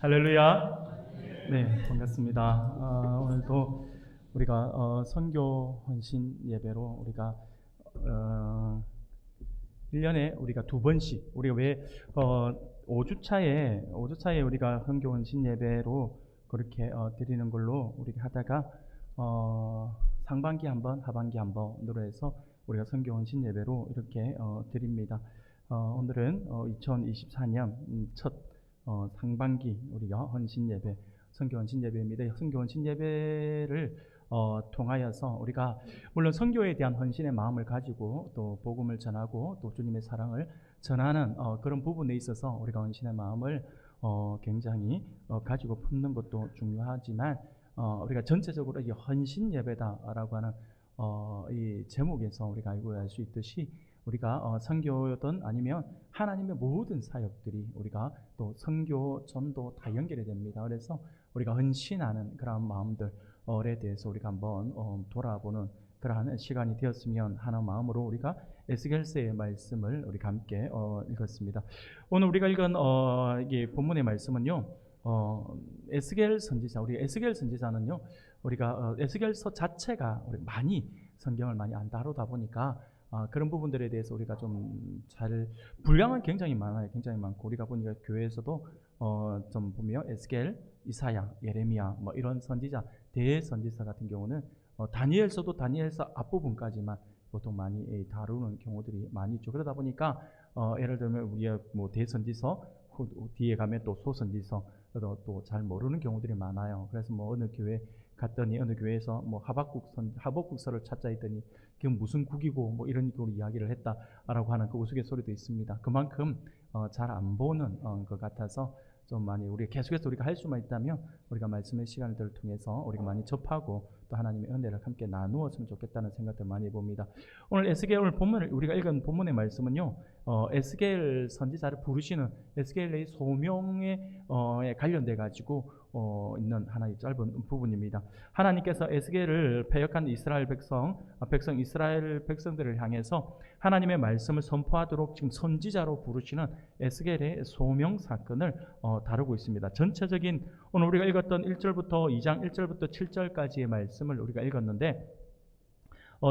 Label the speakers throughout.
Speaker 1: 할렐루야. 네, 반갑습니다. 오늘도 우리가 선교 헌신 예배로 우리가 1년에 우리가 두 번씩 우리가 왜 5주차에 우리가 선교 헌신 예배로 그렇게 드리는 걸로 우리가 하다가 상반기 한번 하반기 한번으로 해서 우리가 선교 헌신 예배로 이렇게 드립니다. 오늘은 2024년 첫 상반기 우리가 헌신 예배, 선교 헌신 예배입니다. 선교 헌신 예배를 통하여서 우리가 물론 선교에 대한 헌신의 마음을 가지고 또 복음을 전하고 또 주님의 사랑을 전하는 그런 부분에 있어서 우리가 헌신의 마음을 굉장히 가지고 품는 것도 중요하지만 우리가 전체적으로 이 헌신 예배다라고 하는 이 제목에서 우리가 알고 할 수 있듯이 우리가 선교든 아니면 하나님의 모든 사역들이 우리가 또 선교, 전도 다 연결이 됩니다. 그래서 우리가 헌신하는 그런 마음들에 대해서 우리가 한번 돌아보는 그러한 시간이 되었으면 하는 마음으로 우리가 에스겔서의 말씀을 우리가 함께 읽었습니다. 오늘 우리가 읽은 이게 본문의 말씀은요. 에스겔 선지자, 우리 에스겔 선지자는요. 우리가 에스겔서 자체가 우리 많이 성경을 많이 안 다루다 보니까 그런 부분들에 대해서 우리가 좀 잘 분량은 굉장히 많아요. 굉장히 많고 우리가 보니까 교회에서도 좀 보면 에스겔, 이사야, 예레미야 뭐 이런 선지자, 대선지자 같은 경우는 다니엘서도 다니엘서 앞부분까지만 보통 많이 다루는 경우들이 많이 있죠. 그러다 보니까 예를 들면 우리가 뭐 대선지서 뒤에 가면 또 소선지서 또 잘 모르는 경우들이 많아요. 그래서 뭐 어느 교회 갔더니 어느 교회에서 뭐 하박국서를 찾자 했더니 그게 무슨 국이고 뭐 이런 식으로 이야기를 했다라고 하는 그 우스갯소리도 있습니다. 그만큼 잘 안 보는 것 같아서 좀 많이 우리 계속해서 우리가 할 수만 있다면 우리가 말씀의 시간들을 통해서 우리가 많이 접하고 또 하나님의 은혜를 함께 나누었으면 좋겠다는 생각들 많이 해봅니다. 오늘 에스겔 오늘 본문을 우리가 읽은 본문의 말씀은요. 에스겔 선지자를 부르시는 에스겔의 소명에 관련돼 가지고 있는 하나의 짧은 부분입니다. 하나님께서 에스겔을 패역한 이스라엘 이스라엘 백성들을 향해서 하나님의 말씀을 선포하도록 지금 선지자로 부르시는 에스겔의 소명 사건을 다루고 있습니다. 전체적인 오늘 우리가 읽었던 1절부터 2장 1절부터 7절까지의 말씀을 우리가 읽었는데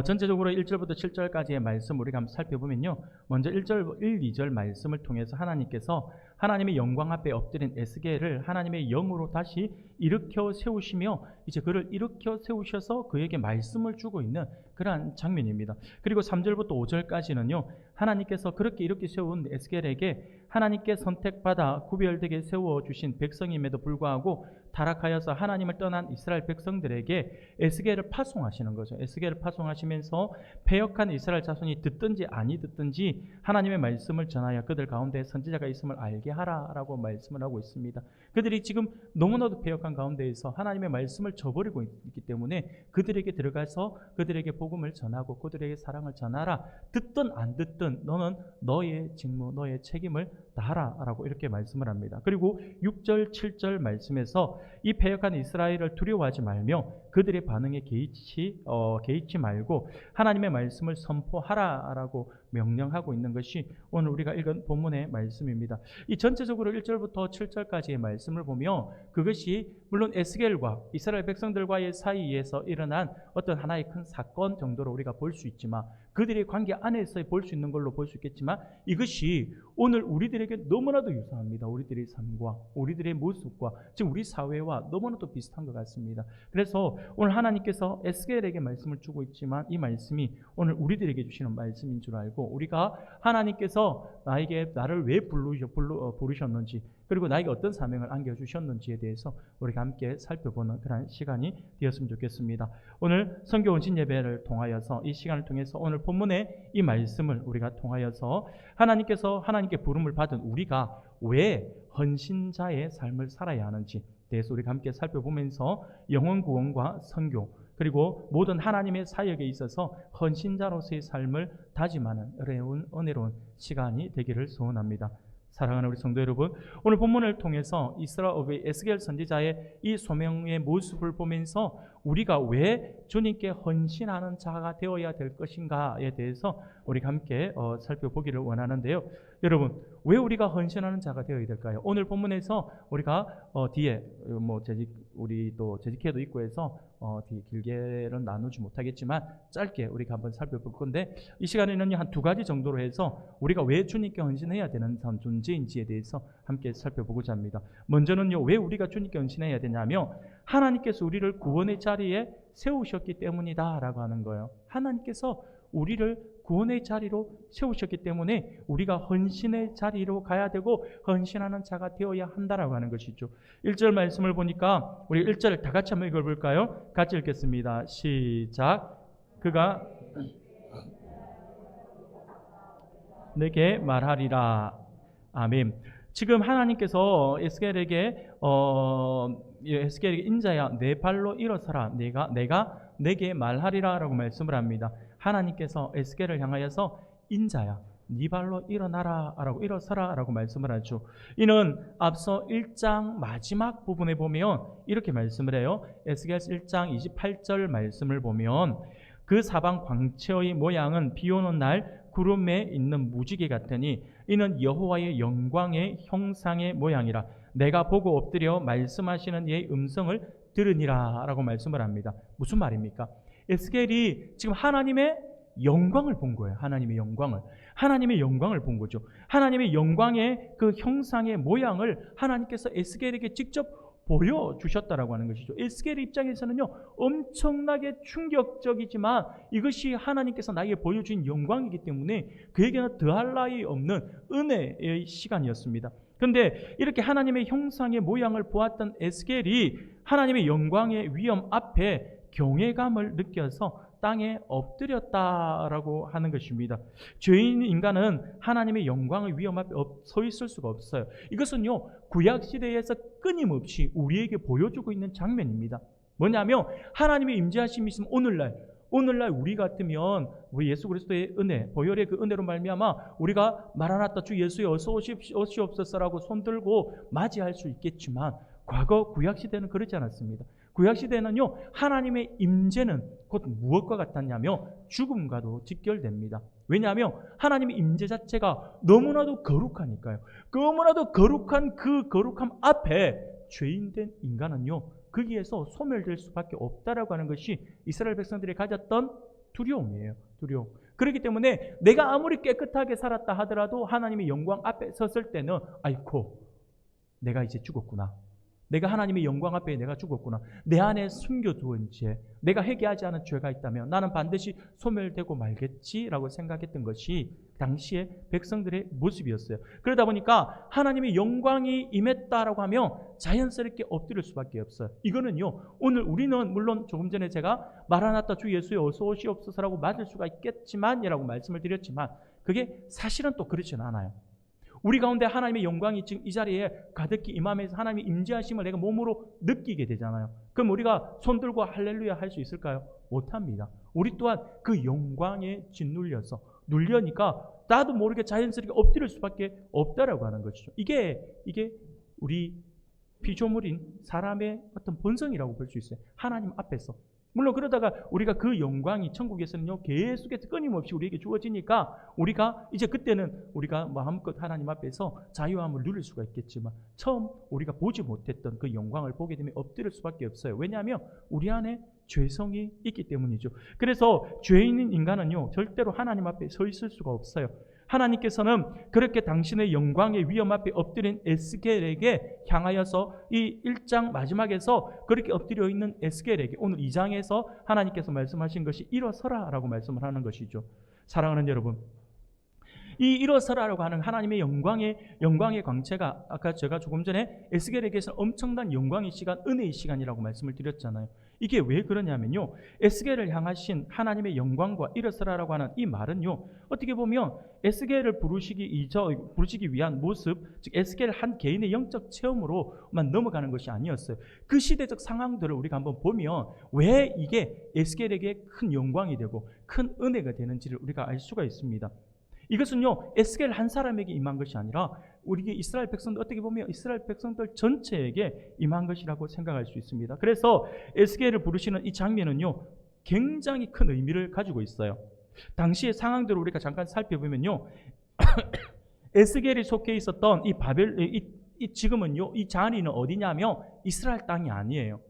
Speaker 1: 전체적으로 1절부터 7절까지의 말씀 우리가 한번 살펴보면요. 먼저 1, 2절 말씀을 통해서 하나님께서 하나님의 영광 앞에 엎드린 에스겔을 하나님의 영으로 다시 일으켜 세우시며 이제 그를 일으켜 세우셔서 그에게 말씀을 주고 있는 그러한 장면입니다. 그리고 3절부터 5절까지는요. 하나님께서 그렇게 일으켜 세운 에스겔에게 하나님께 선택받아 구별되게 세워주신 백성임에도 불구하고 타락하여서 하나님을 떠난 이스라엘 백성들에게 에스겔을 파송하시는 거죠. 에스겔을 파송하시면서 패역한 이스라엘 자손이 듣든지 아니 듣든지 하나님의 말씀을 전하여 그들 가운데 선지자가 있음을 알게 하라라고 말씀을 하고 있습니다. 그들이 지금 너무나도 패역한 가운데에서 하나님의 말씀을 저버리고 있기 때문에 그들에게 들어가서 그들에게 복음을 전하고 그들에게 사랑을 전하라. 듣든 안 듣든 너는 너의 직무, 너의 책임을 다하라라고 이렇게 말씀을 합니다. 그리고 6절, 7절 말씀에서 이 패역한 이스라엘을 두려워하지 말며 그들의 반응에 개의치 말고 하나님의 말씀을 선포하라라고 명령하고 있는 것이 오늘 우리가 읽은 본문의 말씀입니다. 이 전체적으로 1절부터 7절까지의 말씀을 보며 그것이 물론 에스겔과 이스라엘 백성들과의 사이에서 일어난 어떤 하나의 큰 사건 정도로 우리가 볼 수 있지만 그들의 관계 안에서 볼 수 있는 걸로 볼 수 있겠지만 이것이 오늘 우리들에게 너무나도 유사합니다. 우리들의 삶과 우리들의 모습과 지금 우리 사회와 너무나도 비슷한 것 같습니다. 그래서 오늘 하나님께서 에스겔에게 말씀을 주고 있지만 이 말씀이 오늘 우리들에게 주시는 말씀인 줄 알고 우리가 하나님께서 나를 왜 부르셨는지 그리고 나에게 어떤 사명을 안겨주셨는지에 대해서 우리가 함께 살펴보는 그런 시간이 되었으면 좋겠습니다. 오늘 선교 헌신 예배를 통하여서 이 시간을 통해서 오늘 본문의 이 말씀을 우리가 통하여서 하나님께서 하나님께 부름을 받은 우리가 왜 헌신자의 삶을 살아야 하는지 대해서 우리가 함께 살펴보면서 영혼 구원과 선교 그리고 모든 하나님의 사역에 있어서 헌신자로서의 삶을 다짐하는 은혜로운 시간이 되기를 소원합니다. 사랑하는 우리 성도 여러분, 오늘 본문을 통해서 에스겔 선지자의 이 소명의 모습을 보면서 우리가 왜 주님께 헌신하는 자가 되어야 될 것인가에 대해서 우리가 함께 살펴보기를 원하는데요. 여러분, 왜 우리가 헌신하는 자가 되어야 될까요? 오늘 본문에서 우리가 뒤에 우리 또 재직회도 있고 해서 뒤에 길게는 나누지 못하겠지만 짧게 우리가 한번 살펴볼 건데, 이 시간에는 한 두 가지 정도로 해서 우리가 왜 주님께 헌신해야 되는 존재인지에 대해서 함께 살펴보고자 합니다. 먼저는요, 왜 우리가 주님께 헌신해야 되냐면 하나님께서 우리를 구원의 자리에 세우셨기 때문이다 라고 하는 거예요. 하나님께서 우리를 구원의 자리로 세우셨기 때문에 우리가 헌신의 자리로 가야 되고 헌신하는 자가 되어야 한다라고 하는 것이죠. 1절 말씀을 보니까 우리 1절 다 같이 한번 읽어볼까요? 같이 읽겠습니다. 시작. 그가 내게 말하리라. 아멘. 지금 하나님께서 에스겔에게 인자야 내 발로 일어서라. 내가 내게 말하리라 라고 말씀을 합니다. 하나님께서 에스겔을 향하여서 인자야 네 발로 일어나라 라고 일어서라 라고 말씀을 하죠. 이는 앞서 1장 마지막 부분에 보면 이렇게 말씀을 해요. 에스겔 1장 28절 말씀을 보면 그 사방 광채의 모양은 비 오는 날 구름에 있는 무지개 같으니 이는 여호와의 영광의 형상의 모양이라. 내가 보고 엎드려 말씀하시는 이의 음성을 들으니라 라고 말씀을 합니다. 무슨 말입니까? 에스겔이 지금 하나님의 영광을 본 거예요. 하나님의 영광을 본 거죠. 하나님의 영광의 그 형상의 모양을 하나님께서 에스겔에게 직접 보여주셨다라고 하는 것이죠. 에스겔의 입장에서는요, 엄청나게 충격적이지만 이것이 하나님께서 나에게 보여준 영광이기 때문에 그에게는 더할 나위 없는 은혜의 시간이었습니다. 그런데 이렇게 하나님의 형상의 모양을 보았던 에스겔이 하나님의 영광의 위엄 앞에 경외감을 느껴서 땅에 엎드렸다라고 하는 것입니다. 죄인 인간은 하나님의 영광의 위엄 앞에 서 있을 수가 없어요. 이것은요, 구약시대에서 끊임없이 우리에게 보여주고 있는 장면입니다. 뭐냐면 하나님의 임재하심이 있으면 오늘날 우리 같으면 우리 예수 그리스도의 은혜, 보혈의 그 은혜로 말미암아 우리가 마라나타 주 예수여 어서 오시옵소서라고 손들고 맞이할 수 있겠지만 과거 구약시대는 그렇지 않았습니다. 구약시대는요, 하나님의 임재는 곧 무엇과 같았냐면 죽음과도 직결됩니다. 왜냐하면 하나님의 임재 자체가 너무나도 거룩하니까요. 너무나도 거룩한 그 거룩함 앞에 죄인된 인간은요, 거기에서 소멸될 수밖에 없다라고 하는 것이 이스라엘 백성들이 가졌던 두려움이에요. 두려움. 그렇기 때문에 내가 아무리 깨끗하게 살았다 하더라도 하나님의 영광 앞에 섰을 때는 아이고, 내가 이제 죽었구나. 내가 하나님의 영광 앞에 내가 죽었구나. 내 안에 숨겨두은 죄, 내가 회개하지 않은 죄가 있다면 나는 반드시 소멸되고 말겠지라고 생각했던 것이 당시의 백성들의 모습이었어요. 그러다 보니까 하나님의 영광이 임했다라고 하면 자연스럽게 엎드릴 수밖에 없어요. 이거는요, 오늘 우리는 물론 조금 전에 제가 마라나타 주 예수여 어서 오시옵소서라고 맞을 수가 있겠지만이라고 말씀을 드렸지만 그게 사실은 또 그렇지는 않아요. 우리 가운데 하나님의 영광이 지금 이 자리에 가득히 임하면서 하나님의 임재하심을 내가 몸으로 느끼게 되잖아요. 그럼 우리가 손들고 할렐루야 할 수 있을까요? 못합니다. 우리 또한 그 영광에 짓눌려서 눌려니까 나도 모르게 자연스럽게 엎드릴 수밖에 없다라고 하는 것이죠. 이게 우리 피조물인 사람의 어떤 본성이라고 볼 수 있어요. 하나님 앞에서. 물론 그러다가 우리가 그 영광이 천국에서는요, 계속해서 끊임없이 우리에게 주어지니까 우리가 이제 그때는 우리가 마음껏 하나님 앞에서 자유함을 누릴 수가 있겠지만 처음 우리가 보지 못했던 그 영광을 보게 되면 엎드릴 수밖에 없어요. 왜냐하면 우리 안에 죄성이 있기 때문이죠. 그래서 죄인인 인간은요, 절대로 하나님 앞에 서 있을 수가 없어요. 하나님께서는 그렇게 당신의 영광의 위엄 앞에 엎드린 에스겔에게 향하여서 이 1장 마지막에서 그렇게 엎드려 있는 에스겔에게 오늘 2장에서 하나님께서 말씀하신 것이 일어서라 라고 말씀을 하는 것이죠. 사랑하는 여러분, 이 일어서라라고 하는 하나님의 영광의 광채가 아까 제가 조금 전에 에스겔에게서 엄청난 영광의 시간, 은혜의 시간이라고 말씀을 드렸잖아요. 이게 왜 그러냐면요, 에스겔을 향하신 하나님의 영광과 일어서라라고 하는 이 말은요, 어떻게 보면 에스겔을 부르시기 위한 모습, 즉 에스겔 한 개인의 영적 체험으로만 넘어가는 것이 아니었어요. 그 시대적 상황들을 우리가 한번 보면 왜 이게 에스겔에게 큰 영광이 되고 큰 은혜가 되는지를 우리가 알 수가 있습니다. 이것은요, 에스겔 한 사람에게 임한 것이 아니라 우리 이스라엘 백성들, 어떻게 보면 이스라엘 백성들 전체에게 임한 것이라고 생각할 수 있습니다. 그래서 에스겔을 부르시는 이 장면은요, 굉장히 큰 의미를 가지고 있어요. 당시의 상황들을 우리가 잠깐 살펴보면요, 에스겔이 속해 있었던 이 지금은요, 이 자리는 어디냐면 이스라엘 땅이 아니에요.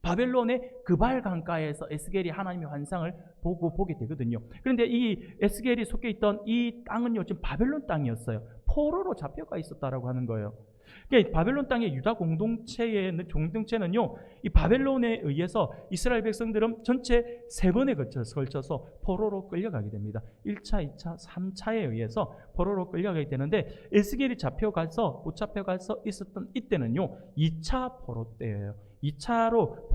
Speaker 1: 바벨론의 그발 강가에서 에스겔이 하나님의 환상을 보게 되거든요. 그런데 이 에스겔이 속해 있던 이 땅은요, 지금 바벨론 땅이었어요. 포로로 잡혀가 있었다라고 하는 거예요. 그러니까 바벨론 땅의 유다 공동체는요, 이 바벨론에 의해서 이스라엘 백성들은 전체 3번에 걸쳐서 포로로 끌려가게 됩니다. 1차, 2차, 3차에 의해서 포로로 끌려가게 되는데, 에스겔이 못 잡혀가서 있었던 이때는요, 2차 포로 때예요. 2차로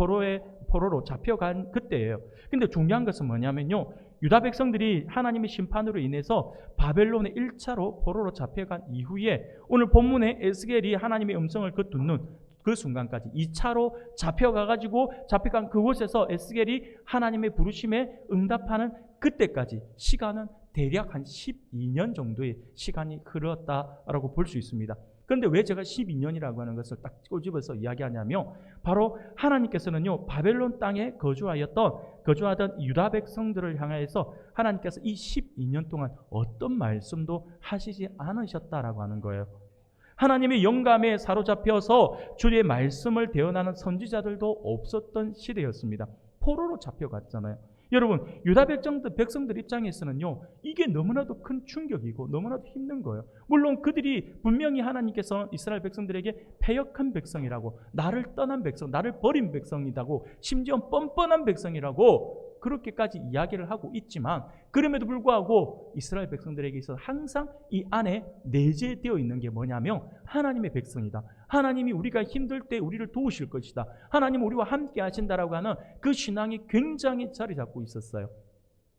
Speaker 1: 포로로 잡혀간 그때예요. 근데 중요한 것은 뭐냐면요, 유다 백성들이 하나님의 심판으로 인해서 바벨론의 1차로 포로로 잡혀간 이후에 오늘 본문에 에스겔이 하나님의 음성을 듣는 그 순간까지 2차로 잡혀간 그곳에서 에스겔이 하나님의 부르심에 응답하는 그때까지 시간은 대략 한 12년 정도의 시간이 흘렀다라고 볼 수 있습니다. 그런데 왜 제가 12년이라고 하는 것을 딱 꼬집어서 이야기하냐면, 바로 하나님께서는요, 바벨론 땅에 거주하던 유다 백성들을 향해서 하나님께서 이 12년 동안 어떤 말씀도 하시지 않으셨다라고 하는 거예요. 하나님의 영감에 사로잡혀서 주의 말씀을 대언하는 선지자들도 없었던 시대였습니다. 포로로 잡혀갔잖아요. 여러분, 유다 백성들 입장에서는요, 이게 너무나도 큰 충격이고 너무나도 힘든 거예요. 물론 그들이 분명히 하나님께서 이스라엘 백성들에게 패역한 백성이라고, 나를 떠난 백성, 나를 버린 백성이라고, 심지어 뻔뻔한 백성이라고 그렇게까지 이야기를 하고 있지만, 그럼에도 불구하고 이스라엘 백성들에게 있어서 항상 이 안에 내재되어 있는 게 뭐냐면, 하나님의 백성이다, 하나님이 우리가 힘들 때 우리를 도우실 것이다, 하나님 우리와 함께 하신다라고 하는 그 신앙이 굉장히 자리 잡고 있었어요.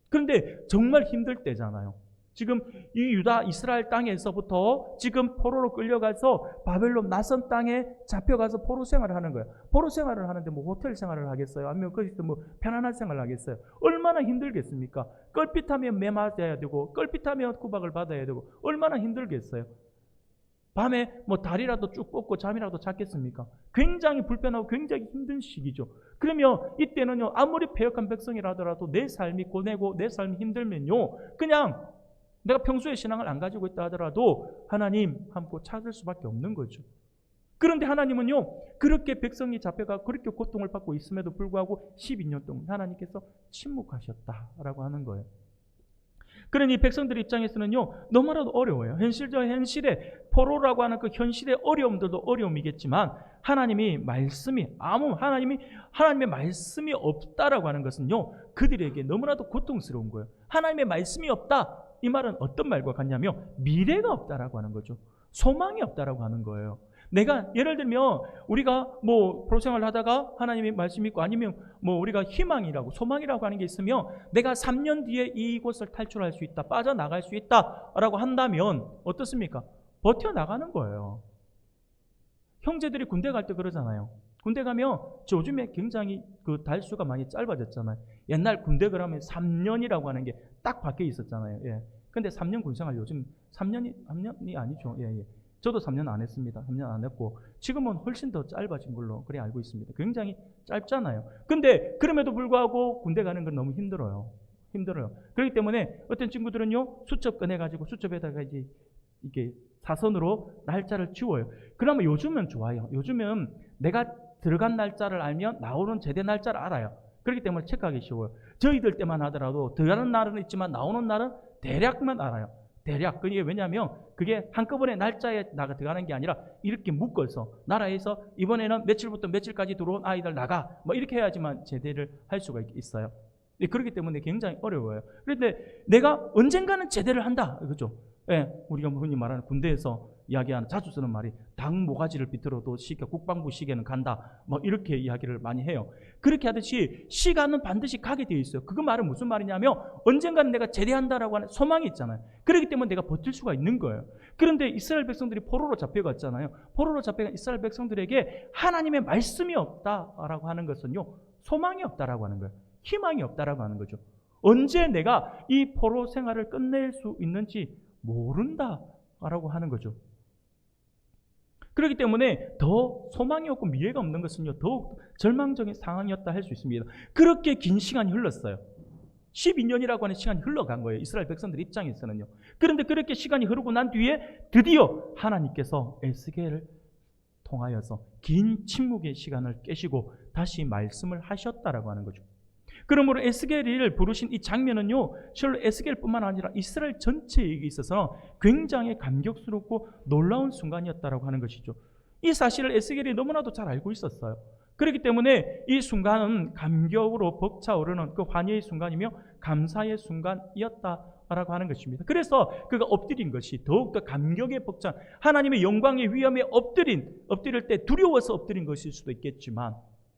Speaker 1: 그런데 정말 힘들 때잖아요. 지금 이 유다 이스라엘 땅에서부터 지금 포로로 끌려가서 바벨론 낯선 땅에 잡혀가서 포로 생활을 하는 거예요. 포로 생활을 하는데 뭐 호텔 생활을 하겠어요? 아니면 거기서 뭐 편안한 생활을 하겠어요? 얼마나 힘들겠습니까? 껄핏하면 매 맞아야 되고, 껄핏하면 구박을 받아야 되고, 얼마나 힘들겠어요? 밤에 뭐 다리라도 쭉 뻗고 잠이라도 잤겠습니까? 굉장히 불편하고 굉장히 힘든 시기죠. 그러면 이때는요, 아무리 패역한 백성이라 하더라도 내 삶이 고뇌고 내 삶이 힘들면요, 그냥 내가 평소에 신앙을 안 가지고 있다 하더라도 하나님 함께 찾을 수밖에 없는 거죠. 그런데 하나님은요, 그렇게 백성이 잡혀가 그렇게 고통을 받고 있음에도 불구하고 12년 동안 하나님께서 침묵하셨다라고 하는 거예요. 그러니 백성들 입장에서는요, 너무나도 어려워요. 현실에 포로라고 하는 그 현실의 어려움들도 어려움이겠지만, 하나님의 말씀이 없다라고 하는 것은요, 그들에게 너무나도 고통스러운 거예요. 하나님의 말씀이 없다, 이 말은 어떤 말과 같냐면 미래가 없다라고 하는 거죠. 소망이 없다라고 하는 거예요. 내가 예를 들면 우리가 뭐 프로생활을 하다가 하나님의 말씀이 있고, 아니면 뭐 우리가 희망이라고 소망이라고 하는 게 있으면, 내가 3년 뒤에 이곳을 탈출할 수 있다, 빠져나갈 수 있다라고 한다면 어떻습니까? 버텨나가는 거예요. 형제들이 군대 갈 때 그러잖아요. 군대 가면 요즘에 굉장히 그 달수가 많이 짧아졌잖아요. 옛날 군대 그러면 3년이라고 하는 게 딱 박혀 있었잖아요. 예. 근데 3년 군생활 요즘 3년이 아니죠. 예. 저도 3년 안 했습니다. 3년 안 했고, 지금은 훨씬 더 짧아진 걸로 그래 알고 있습니다. 굉장히 짧잖아요. 근데 그럼에도 불구하고 군대 가는 건 너무 힘들어요. 그렇기 때문에 어떤 친구들은요, 수첩 꺼내가지고 수첩에다가 이제 이게 사선으로 날짜를 지워요. 그러면 요즘은 좋아요. 요즘은 내가 들어간 날짜를 알면 나오는 제대 날짜를 알아요. 그렇기 때문에 체크하기 쉬워요. 저희들 때만 하더라도 들어가는 날은 있지만 나오는 날은 대략만 알아요. 대략. 그게 왜냐하면 그게 한꺼번에 날짜에 나가 들어가는 게 아니라 이렇게 묶어서 나라에서 이번에는 며칠부터 며칠까지 들어온 아이들 나가, 뭐 이렇게 해야지만 제대를 할 수가 있어요. 그렇기 때문에 굉장히 어려워요. 그런데 내가 언젠가는 제대를 한다, 그죠? 예, 우리가 흔히 말하는 군대에서 이야기하는, 자주 쓰는 말이 당 모가지를 비틀어도 국방부 시계는 간다, 뭐 이렇게 이야기를 많이 해요. 그렇게 하듯이 시간은 반드시 가게 되어 있어요. 그 말은 무슨 말이냐면 언젠가는 내가 제대한다라고 하는 소망이 있잖아요. 그렇기 때문에 내가 버틸 수가 있는 거예요. 그런데 이스라엘 백성들이 포로로 잡혀갔잖아요. 포로로 잡혀간 이스라엘 백성들에게 하나님의 말씀이 없다라고 하는 것은요, 소망이 없다라고 하는 거예요. 희망이 없다라고 하는 거죠. 언제 내가 이 포로 생활을 끝낼 수 있는지 모른다라고 하는 거죠. 그렇기 때문에 더 소망이 없고 미래가 없는 것은요, 더욱 절망적인 상황이었다 할 수 있습니다. 그렇게 긴 시간이 흘렀어요. 12년이라고 하는 시간이 흘러간 거예요. 이스라엘 백성들 입장에서는요. 그런데 그렇게 시간이 흐르고 난 뒤에 드디어 하나님께서 에스겔을 통하여서 긴 침묵의 시간을 깨시고 다시 말씀을 하셨다라고 하는 거죠. 그러므로 에스겔을 부르신 이 장면은요, 실로 에스겔뿐만 아니라 이스라엘 전체에게 있어서 굉장히 감격스럽고 놀라운 순간이었다라고 하는 것이죠. 이 사실을 에스겔이 너무나도 잘 알고 있었어요. 그렇기 때문에 이 순간은 감격으로 벅차오르는 그 환희의 순간이며 감사의 순간이었다라고 하는 것입니다. 그래서 그가 엎드린 것이 더욱더 감격에 벅찬, 하나님의 영광의 위엄에 엎드릴 때 두려워서 엎드린 것일 수도 있겠지만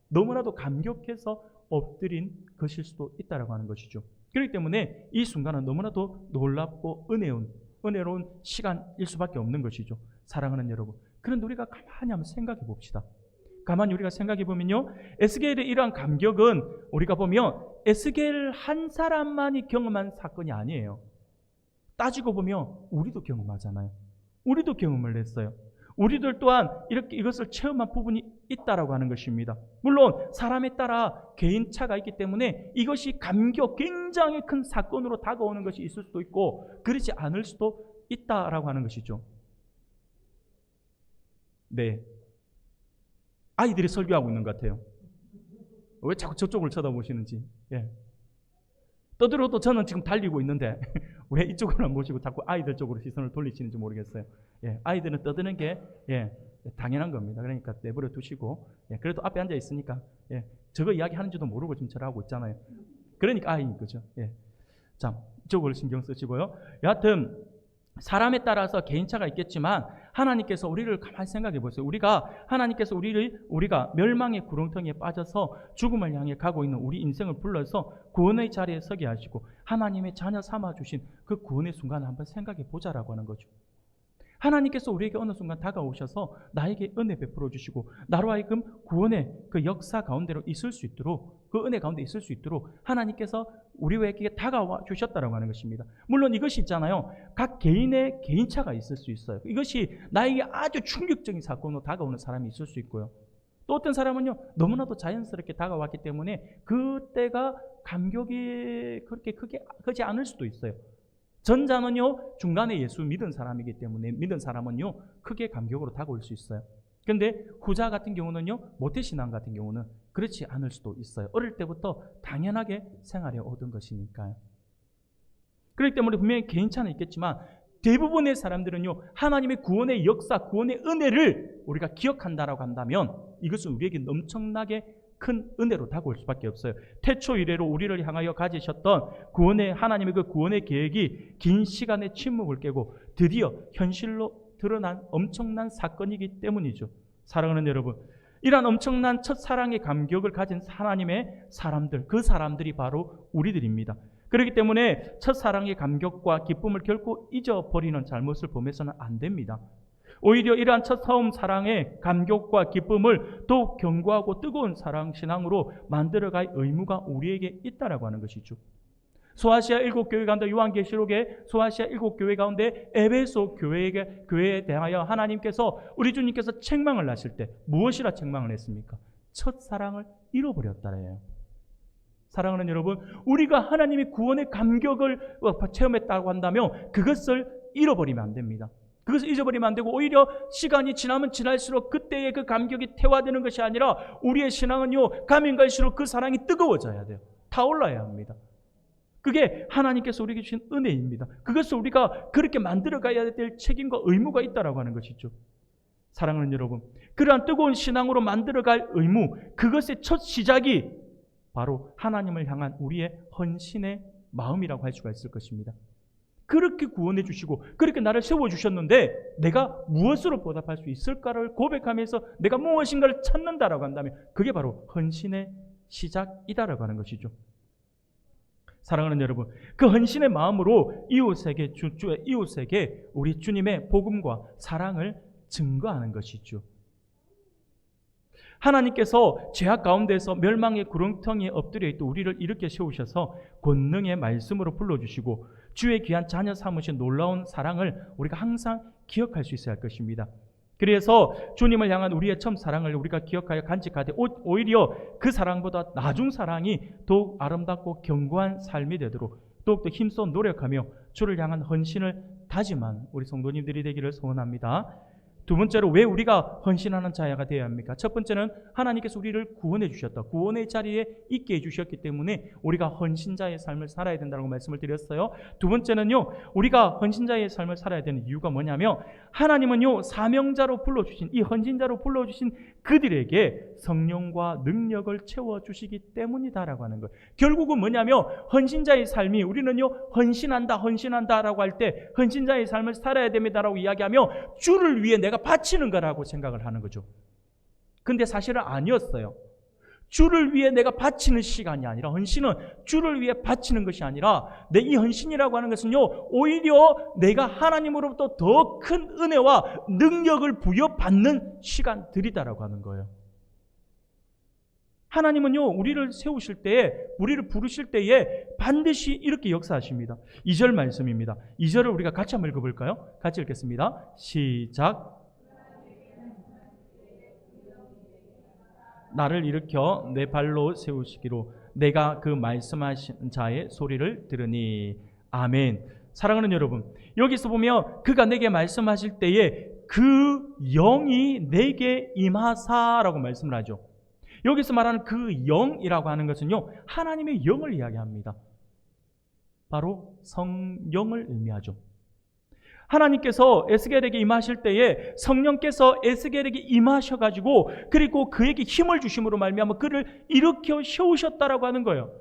Speaker 1: 너무나도 감격해서 엎드린 것일 수도 있다라고 하는 것이죠. 그렇기 때문에 이 순간은 너무나도 놀랍고 은혜로운 시간일 수밖에 없는 것이죠. 사랑하는 여러분, 그런데 우리가 가만히 한번 생각해 봅시다. 가만히 우리가 생각해 보면요, 에스겔의 이러한 감격은 우리가 보면 에스겔 한 사람만이 경험한 사건이 아니에요. 따지고 보면 우리도 경험하잖아요. 우리도 경험을 했어요. 우리들 또한 이렇게 이것을 체험한 부분이 있다라고 하는 것입니다. 물론 사람에 따라 개인차가 있기 때문에 이것이 굉장히 큰 사건으로 다가오는 것이 있을 수도 있고 그렇지 않을 수도 있다라고 하는 것이죠. 네, 아이들이 설교하고 있는 것 같아요. 왜 자꾸 저쪽을 쳐다보시는지. 예. 떠들어도 저는 지금 달리고 있는데 왜 이쪽으로 안 보시고 자꾸 아이들 쪽으로 시선을 돌리시는지 모르겠어요. 예, 아이들은 떠드는 게 당연한 겁니다. 그러니까 내버려 두시고, 그래도 앞에 앉아 있으니까 저거 이야기하는지도 모르고 지금 저를 하고 있잖아요. 그러니까 아이인 거죠. 자, 이쪽을 신경 쓰시고요. 여하튼 사람에 따라서 개인차가 있겠지만 하나님께서 우리를 가만히 생각해 보세요. 하나님께서 우리가 멸망의 구렁텅이에 빠져서 죽음을 향해 가고 있는 우리 인생을 불러서 구원의 자리에 서게 하시고 하나님의 자녀 삼아 주신 그 구원의 순간을 한번 생각해 보자라고 하는 거죠. 하나님께서 우리에게 어느 순간 다가오셔서 나에게 은혜 베풀어 주시고 나로 하여금 구원의 그 역사 가운데로 있을 수 있도록, 그 은혜 가운데 있을 수 있도록 하나님께서 우리에게 다가와 주셨다라고 하는 것입니다. 물론 이것이 있잖아요, 각 개인의 개인차가 있을 수 있어요. 이것이 나에게 아주 충격적인 사건으로 다가오는 사람이 있을 수 있고요. 또 어떤 사람은요, 너무나도 자연스럽게 다가왔기 때문에 그때가 감격이 그렇게 크지 않을 수도 있어요. 전자는요, 중간에 예수 믿은 사람이기 때문에 믿은 사람은요, 크게 감격으로 다가올 수 있어요. 그런데 후자 같은 경우는요, 모태신앙 같은 경우는 그렇지 않을 수도 있어요. 어릴 때부터 당연하게 생활해 오던 것이니까요. 그렇기 때문에 분명히 개인차는 있겠지만 대부분의 사람들은요, 하나님의 구원의 역사, 구원의 은혜를 우리가 기억한다라고 한다면 이것은 우리에게 엄청나게 큰 은혜로 다가올 수밖에 없어요. 태초 이래로 우리를 향하여 가지셨던 하나님의 그 구원의 계획이 긴 시간의 침묵을 깨고 드디어 현실로 드러난 엄청난 사건이기 때문이죠. 사랑하는 여러분, 이러한 엄청난 첫사랑의 감격을 가진 하나님의 사람들, 그 사람들이 바로 우리들입니다. 그렇기 때문에 첫사랑의 감격과 기쁨을 결코 잊어버리는 잘못을 범해서는 안 됩니다. 오히려 이러한 첫 처음 사랑의 감격과 기쁨을 더욱 견고하고 뜨거운 신앙으로 만들어갈 의무가 우리에게 있다라고 하는 것이죠. 소아시아 7교회 가운데 요한계시록의 소아시아 7교회 가운데 에베소 교회에 대하여 하나님께서 우리 주님께서 책망을 하실 때 무엇이라 책망을 했습니까? 첫사랑을 잃어버렸다래요. 사랑하는 여러분, 우리가 하나님의 구원의 감격을 체험했다고 한다면 그것을 잃어버리면 안 됩니다. 그것을 잊어버리면 안 되고 오히려 시간이 지나면 지날수록 그때의 그 감격이 태화되는 것이 아니라 우리의 신앙은요, 가면 갈수록 그 사랑이 뜨거워져야 돼요. 타올라야 합니다. 그게 하나님께서 우리에게 주신 은혜입니다. 그것을 우리가 그렇게 만들어가야 될 책임과 의무가 있다라고 하는 것이죠. 사랑하는 여러분, 그러한 뜨거운 신앙으로 만들어갈 의무, 그것의 첫 시작이 바로 하나님을 향한 우리의 헌신의 마음이라고 할 수가 있을 것입니다. 그렇게 구원해 주시고 그렇게 나를 세워주셨는데 내가 무엇으로 보답할 수 있을까를 고백하면서 내가 무엇인가를 찾는다라고 한다면 그게 바로 헌신의 시작이다라고 하는 것이죠. 사랑하는 여러분, 그 헌신의 마음으로 이웃에게 우리 주님의 복음과 사랑을 증거하는 것이죠. 하나님께서 죄악 가운데서 멸망의 구렁텅이에 엎드려 있던 우리를 일으켜 세우셔서 권능의 말씀으로 불러주시고 주의 귀한 자녀 삼으신 놀라운 사랑을 우리가 항상 기억할 수 있어야 할 것입니다. 그래서 주님을 향한 우리의 처음 사랑을 우리가 기억하여 간직하되 오히려 그 사랑보다 나중 사랑이 더욱 아름답고 견고한 삶이 되도록 더욱더 힘써 노력하며 주를 향한 헌신을 다짐한 우리 성도님들이 되기를 소원합니다. 두 번째로 왜 우리가 헌신하는 자야가 되어야 합니까? 첫 번째는 하나님께서 우리를 구원해 주셨다. 구원의 자리에 있게 해주셨기 때문에 우리가 헌신자의 삶을 살아야 된다고 말씀을 드렸어요. 두 번째는요, 우리가 헌신자의 삶을 살아야 되는 이유가 뭐냐면 하나님은요, 사명자로 불러주신 이 헌신자로 불러주신 그들에게 성령과 능력을 채워주시기 때문이다라고 하는 거예요. 결국은 뭐냐면 헌신자의 삶이 우리는요, 헌신한다라고 할 때 헌신자의 삶을 살아야 됩니다라고 이야기하며 주를 위해 내가 바치는 거라고 생각을 하는 거죠. 근데 사실은 아니었어요. 주를 위해 내가 바치는 시간이 아니라 헌신은 주를 위해 바치는 것이 아니라 내 이 헌신이라고 하는 것은요, 오히려 내가 하나님으로부터 더 큰 은혜와 능력을 부여받는 시간들이다라고 하는 거예요. 하나님은요, 우리를 세우실 때에, 우리를 부르실 때에 반드시 이렇게 역사하십니다. 2절 말씀입니다. 2절을 우리가 같이 한번 읽어볼까요? 같이 읽겠습니다. 시작. 나를 일으켜 내 발로 세우시기로 내가 그 말씀하신 자의 소리를 들으니. 아멘. 사랑하는 여러분, 여기서 보면 그가 내게 말씀하실 때에 그 영이 내게 임하사라고 말씀을 하죠. 여기서 말하는 그 영이라고 하는 것은요, 하나님의 영을 이야기합니다. 바로 성령을 의미하죠. 하나님께서 에스겔에게 임하실 때에 성령께서 에스겔에게 임하셔가지고 그리고 그에게 힘을 주심으로 말미암아 그를 일으켜 세우셨다라고 하는 거예요.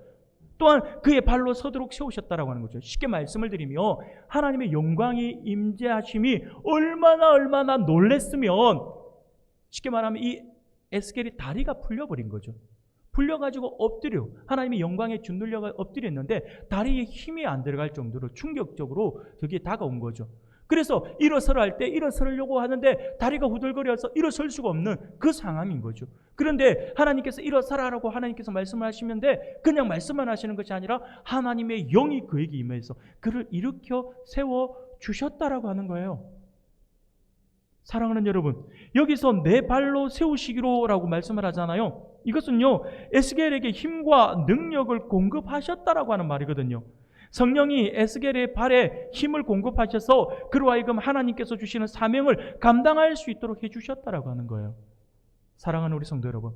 Speaker 1: 또한 그의 발로 서도록 세우셨다라고 하는 거죠. 쉽게 말씀을 드리며 하나님의 영광이 임재하심이 얼마나 놀랬으면, 쉽게 말하면 이 에스겔이 다리가 풀려버린 거죠. 풀려가지고 엎드려 하나님의 영광에 짓눌려가 엎드렸는데 다리에 힘이 안 들어갈 정도로 충격적으로 그게 다가온 거죠. 그래서 일어서라 할 때 일어서려고 하는데 다리가 후들거려서 일어설 수가 없는 그 상황인 거죠. 그런데 하나님께서 일어서라라고 하나님께서 말씀을 하시는데 그냥 말씀만 하시는 것이 아니라 하나님의 영이 그에게 임해서 그를 일으켜 세워 주셨다라고 하는 거예요. 사랑하는 여러분, 여기서 내 발로 세우시기로라고 말씀을 하잖아요. 이것은요, 에스겔에게 힘과 능력을 공급하셨다라고 하는 말이거든요. 성령이 에스겔의 발에 힘을 공급하셔서 그로 하여금 하나님께서 주시는 사명을 감당할 수 있도록 해주셨다라고 하는 거예요. 사랑하는 우리 성도 여러분,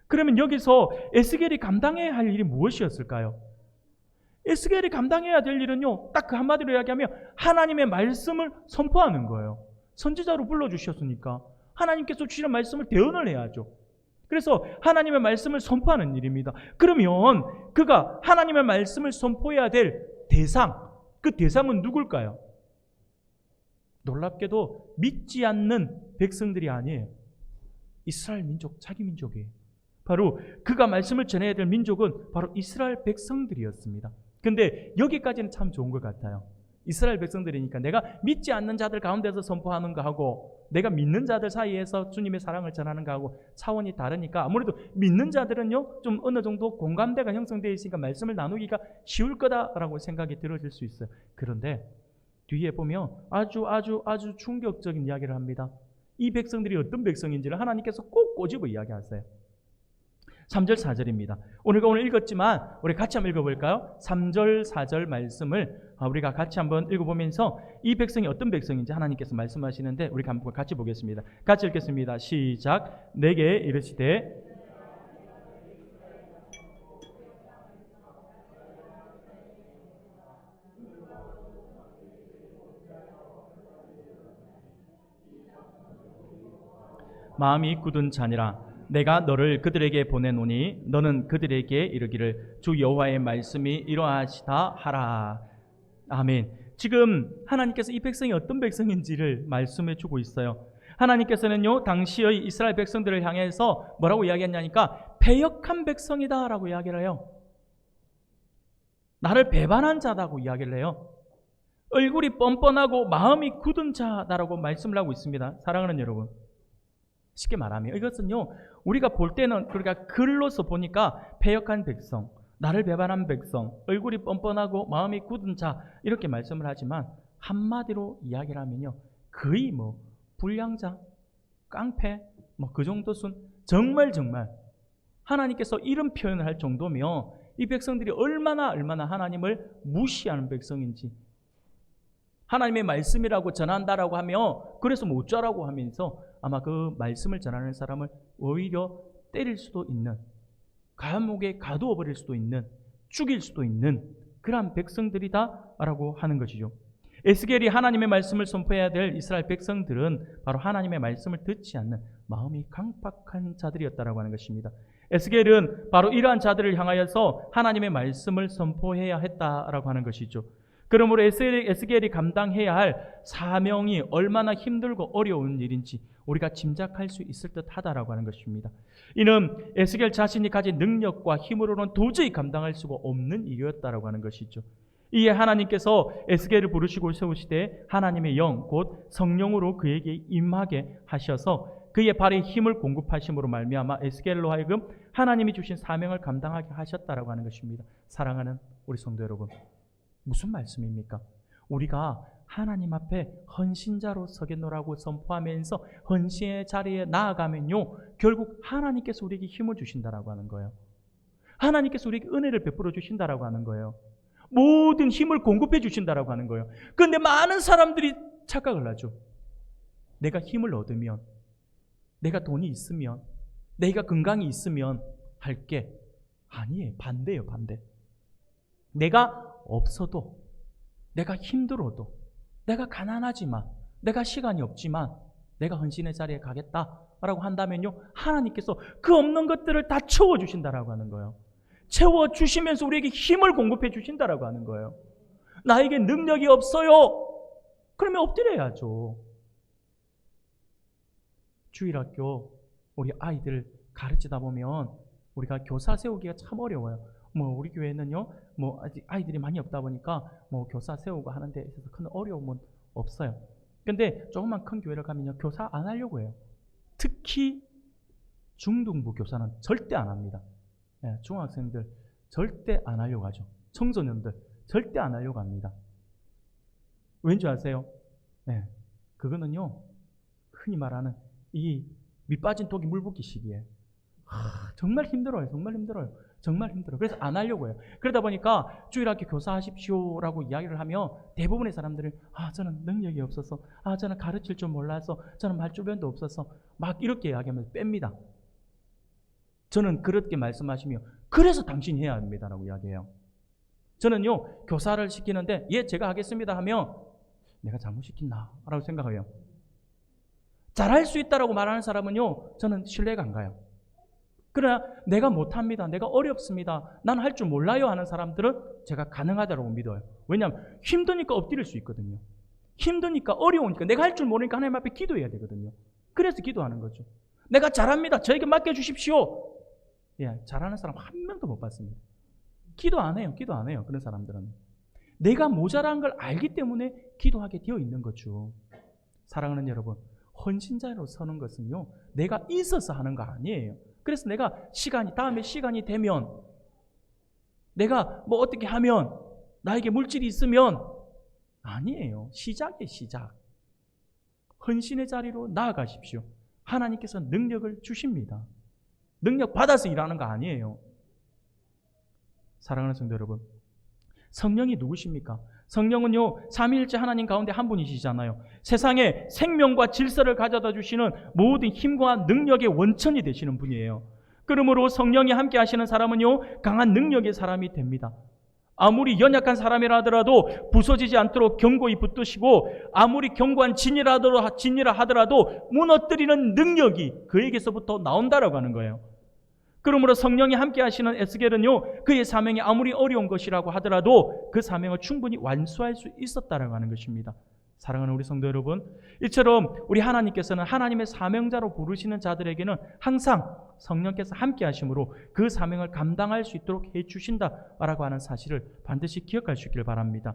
Speaker 1: 그러면 여기서 에스겔이 감당해야 할 일이 무엇이었을까요? 에스겔이 감당해야 될 일은요, 딱 그 한마디로 이야기하면 하나님의 말씀을 선포하는 거예요. 선지자로 불러주셨으니까 하나님께서 주시는 말씀을 대언을 해야죠. 그래서 하나님의 말씀을 선포하는 일입니다. 그러면 그가 하나님의 말씀을 선포해야 될 대상, 그 대상은 누굴까요? 놀랍게도 믿지 않는 백성들이 아니에요. 이스라엘 민족, 자기 민족이에요. 바로 그가 말씀을 전해야 될 민족은 바로 이스라엘 백성들이었습니다. 근데 여기까지는 참 좋은 것 같아요. 이스라엘 백성들이니까 내가 믿지 않는 자들 가운데서 선포하는 거하고 내가 믿는 자들 사이에서 주님의 사랑을 전하는 거하고 차원이 다르니까 아무래도 믿는 자들은요, 좀 어느 정도 공감대가 형성되어 있으니까 말씀을 나누기가 쉬울 거다라고 생각이 들어질 수 있어요. 그런데 뒤에 보면 아주 충격적인 이야기를 합니다. 이 백성들이 어떤 백성인지를 하나님께서 꼭 꼬집어 이야기하세요. 3절 4절입니다. 오늘 읽었지만 우리 같이 한번 읽어볼까요? 3절 4절 말씀을 우리가 같이 한번 읽어보면서 이 백성이 어떤 백성인지 하나님께서 말씀하시는데 우리 한번 같이 보겠습니다. 같이 읽겠습니다. 시작. 내게 이르시되 마음이 굳은 자니라. 내가 너를 그들에게 보내노니 너는 그들에게 이르기를 주 여호와의 말씀이 이러하시다 하라. 아멘. 지금 하나님께서 이 백성이 어떤 백성인지를 말씀해 주고 있어요. 하나님께서는요, 당시의 이스라엘 백성들을 향해서 뭐라고 이야기했냐니까 패역한 백성이다 라고 이야기를 해요. 나를 배반한 자다고 이야기를 해요. 얼굴이 뻔뻔하고 마음이 굳은 자다라고 말씀을 하고 있습니다. 사랑하는 여러분, 쉽게 말하면 이것은요, 우리가 볼 때는 그러니까 글로서 보니까 패역한 백성, 나를 배반한 백성, 얼굴이 뻔뻔하고 마음이 굳은 자 이렇게 말씀을 하지만 한마디로 이야기를 하면요, 거의 뭐 불량자, 깡패 뭐 그 정도 순, 정말 하나님께서 이런 표현을 할 정도면 이 백성들이 얼마나 하나님을 무시하는 백성인지, 하나님의 말씀이라고 전한다라고 하며 그래서 뭐 어쩌라고 하면서 아마 그 말씀을 전하는 사람을 오히려 때릴 수도 있는, 감옥에 가두어 버릴 수도 있는, 죽일 수도 있는 그러한 백성들이다라고 하는 것이죠. 에스겔이 하나님의 말씀을 선포해야 될 이스라엘 백성들은 바로 하나님의 말씀을 듣지 않는 마음이 강팍한 자들이었다라고 하는 것입니다. 에스겔은 바로 이러한 자들을 향하여서 하나님의 말씀을 선포해야 했다라고 하는 것이죠. 그러므로 에스겔이 감당해야 할 사명이 얼마나 힘들고 어려운 일인지 우리가 짐작할 수 있을 듯하다라고 하는 것입니다. 이는 에스겔 자신이 가진 능력과 힘으로는 도저히 감당할 수가 없는 일이었다라고 하는 것이죠. 이에 하나님께서 에스겔을 부르시고 세우시되 하나님의 영 곧 성령으로 그에게 임하게 하셔서 그의 발에 힘을 공급하심으로 말미암아 에스겔로 하여금 하나님이 주신 사명을 감당하게 하셨다라고 하는 것입니다. 사랑하는 우리 성도 여러분, 무슨 말씀입니까? 우리가 하나님 앞에 헌신자로 서겠노라고 선포하면서 헌신의 자리에 나아가면요, 결국 하나님께서 우리에게 힘을 주신다라고 하는 거예요. 하나님께서 우리에게 은혜를 베풀어 주신다라고 하는 거예요. 모든 힘을 공급해 주신다라고 하는 거예요. 그런데 많은 사람들이 착각을 하죠. 내가 힘을 얻으면, 내가 돈이 있으면, 내가 건강이 있으면 할게. 아니에요. 반대예요. 반대. 내가 없어도, 내가 힘들어도, 내가 가난하지만, 내가 시간이 없지만 내가 헌신의 자리에 가겠다라고 한다면요, 하나님께서 그 없는 것들을 다 채워주신다라고 하는 거예요. 채워주시면서 우리에게 힘을 공급해 주신다라고 하는 거예요. 나에게 능력이 없어요. 그러면 엎드려야죠. 주일학교 우리 아이들 가르치다 보면 우리가 교사 세우기가 참 어려워요. 우리 교회는요, 아직 아이들이 많이 없다 보니까 교사 세우고 하는 데 있어서 큰 어려움은 없어요. 근데 조금만 큰 교회를 가면요, 교사 안 하려고 해요. 특히 중등부 교사는 절대 안 합니다. 중학생들 절대 안 하려고 하죠. 청소년들 절대 안 하려고 합니다. 왠지 아세요? 그거는요, 흔히 말하는 이 밑빠진 독이 물 붓기 시기에 정말 힘들어요. 정말 힘들어요. 정말 힘들어요. 그래서 안 하려고 해요. 그러다 보니까 주일학교 교사하십시오라고 이야기를 하면 대부분의 사람들은 저는 능력이 없어서, 저는 가르칠 줄 몰라서, 저는 말주변도 없어서 막 이렇게 이야기하면서 뺍니다. 저는 그렇게 말씀하시며 그래서 당신이 해야 합니다라고 이야기해요. 저는요, 교사를 시키는데 예, 제가 하겠습니다 하면 내가 잘못시켰나 라고 생각해요. 잘할 수 있다라고 말하는 사람은요, 저는 신뢰가 안 가요. 그러나 내가 못합니다, 내가 어렵습니다, 나는 할 줄 몰라요 하는 사람들은 제가 가능하다고 믿어요. 왜냐하면 힘드니까 엎드릴 수 있거든요. 힘드니까, 어려우니까, 내가 할 줄 모르니까 하나님 앞에 기도해야 되거든요. 그래서 기도하는 거죠. 내가 잘합니다, 저에게 맡겨주십시오. 잘하는 사람 한 명도 못 봤습니다. 기도 안 해요. 기도 안 해요. 그런 사람들은 내가 모자란 걸 알기 때문에 기도하게 되어 있는 거죠. 사랑하는 여러분, 헌신자로 서는 것은요, 내가 있어서 하는 거 아니에요. 그래서 내가 다음에 시간이 되면, 내가 어떻게 하면, 나에게 물질이 있으면, 아니에요. 시작이에요. 시작. 헌신의 자리로 나아가십시오. 하나님께서 능력을 주십니다. 능력 받아서 일하는 거 아니에요. 사랑하는 성도 여러분, 성령이 누구십니까? 성령은요, 삼위일체 하나님 가운데 한 분이시잖아요. 세상에 생명과 질서를 가져다 주시는 모든 힘과 능력의 원천이 되시는 분이에요. 그러므로 성령이 함께 하시는 사람은요, 강한 능력의 사람이 됩니다. 아무리 연약한 사람이라 하더라도 부서지지 않도록 견고히 붙드시고, 아무리 견고한 진이라 하더라도 무너뜨리는 능력이 그에게서부터 나온다라고 하는 거예요. 그러므로 성령이 함께 하시는 에스겔은요, 그의 사명이 아무리 어려운 것이라고 하더라도 그 사명을 충분히 완수할 수 있었다라고 하는 것입니다. 사랑하는 우리 성도 여러분, 이처럼 우리 하나님께서는 하나님의 사명자로 부르시는 자들에게는 항상 성령께서 함께 하심으로 그 사명을 감당할 수 있도록 해주신다라고 하는 사실을 반드시 기억할 수 있기를 바랍니다.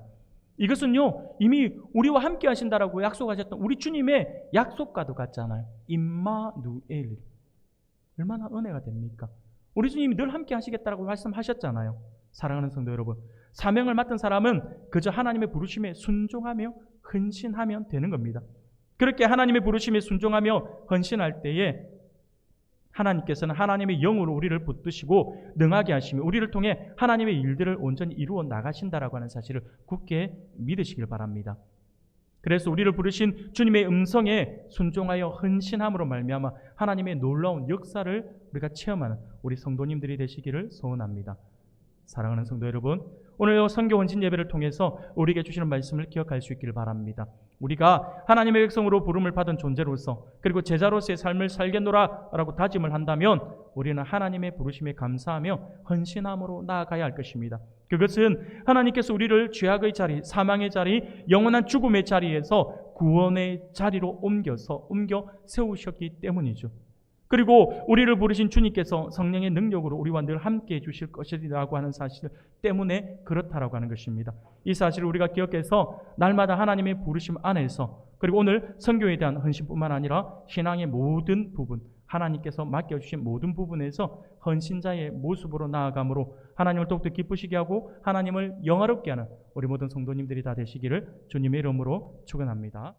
Speaker 1: 이것은요, 이미 우리와 함께 하신다라고 약속하셨던 우리 주님의 약속과도 같잖아요. 임마누엘. 얼마나 은혜가 됩니까? 우리 주님이 늘 함께 하시겠다라고 말씀하셨잖아요. 사랑하는 성도 여러분, 사명을 맡은 사람은 그저 하나님의 부르심에 순종하며 헌신하면 되는 겁니다. 그렇게 하나님의 부르심에 순종하며 헌신할 때에 하나님께서는 하나님의 영으로 우리를 붙드시고 능하게 하시며 우리를 통해 하나님의 일들을 온전히 이루어 나가신다라고 하는 사실을 굳게 믿으시길 바랍니다. 그래서 우리를 부르신 주님의 음성에 순종하여 헌신함으로 말미암아 하나님의 놀라운 역사를 우리가 체험하는 우리 성도님들이 되시기를 소원합니다. 사랑하는 성도 여러분, 오늘 선교 헌신 예배를 통해서 우리에게 주시는 말씀을 기억할 수 있기를 바랍니다. 우리가 하나님의 백성으로 부름을 받은 존재로서 그리고 제자로서의 삶을 살겠노라라고 다짐을 한다면 우리는 하나님의 부르심에 감사하며 헌신함으로 나아가야 할 것입니다. 그것은 하나님께서 우리를 죄악의 자리, 사망의 자리, 영원한 죽음의 자리에서 구원의 자리로 옮겨 세우셨기 때문이죠. 그리고 우리를 부르신 주님께서 성령의 능력으로 우리와 늘 함께 해주실 것이라고 하는 사실 때문에 그렇다라고 하는 것입니다. 이 사실을 우리가 기억해서 날마다 하나님의 부르심 안에서 그리고 오늘 선교에 대한 헌신뿐만 아니라 신앙의 모든 부분, 하나님께서 맡겨주신 모든 부분에서 헌신자의 모습으로 나아감으로 하나님을 더욱더 기쁘시게 하고 하나님을 영화롭게 하는 우리 모든 성도님들이 다 되시기를 주님의 이름으로 축원합니다.